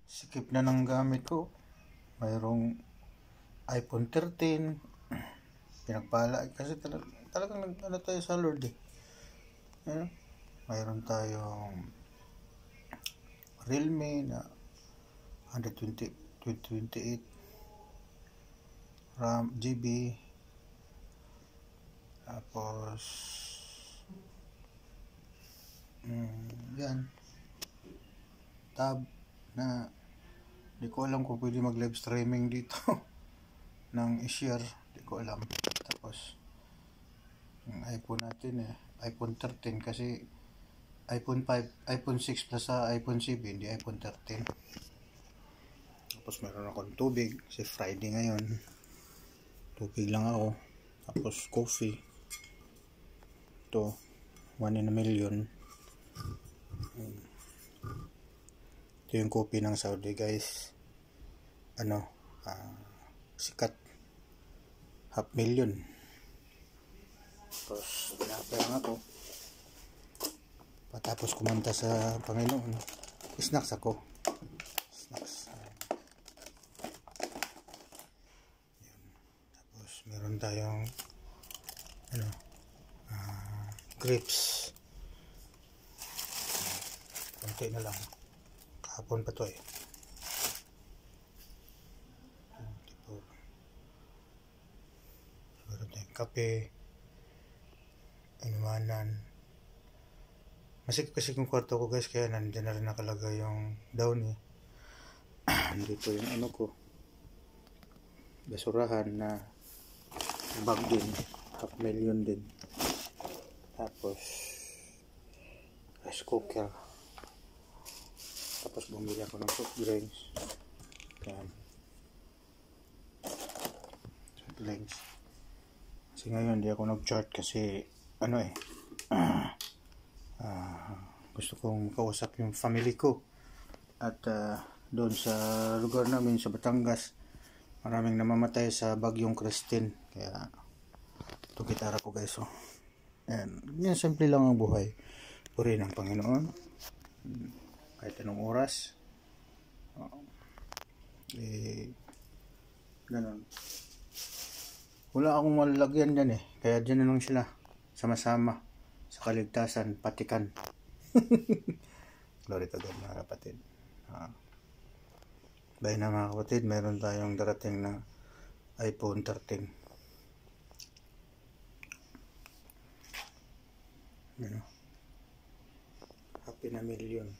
Sikip na ng gamit ko. Mayroong iPhone 13. Pinagpala kasi talagang ano tayo sa Lord eh. Ayan. Mayroon tayong Realme na 128 RAM GB. Tapos yan, tab na di ko alam kung pwede mag live streaming dito ng i-share, di ko alam. Tapos yung iPhone natin iPhone 13 kasi iPhone 5, iPhone 6 plus sa iPhone 7, hindi iPhone 13. Tapos meron akong tubig kasi Friday ngayon, tubig lang ako. Tapos coffee, ito 1 in a million. Ito yung coffee ng Saudi guys, sikat, 500,000. Tapos tinapay lang ako patapos kumanta sa Panginoon. Snacks ako, snacks. Yun. Tapos meron tayong grapes, konti na lang, kahapon pa to tipo, meron tayong kape, inumanan. Masikip kasi yung kwarto ko guys, kaya nandiyan na rin nakalagay yung downy. Dito yung ano ko, basurahan na bag din, 500,000 din. Tapos rice cooker. Tapos bumili ako ng soft drinks. Yan, soft drinks. Kasi ngayon di ako nag-chart kasi gusto kong kausap yung family ko. At doon sa lugar namin sa Batangas, maraming namamatay sa bagyong Christine. Kaya ito gitara ko guys. Ayan, yan, simple lang ang buhay. Purihin ang Panginoon kahit anong oras. Ganun. Wala akong malalagyan dyan kaya dyan na lang sila sama-sama sa kaligtasan, patikan. Glory to God mga kapatid. Bye na mga kapatid, meron tayong darating na iPhone 13. Happy na million.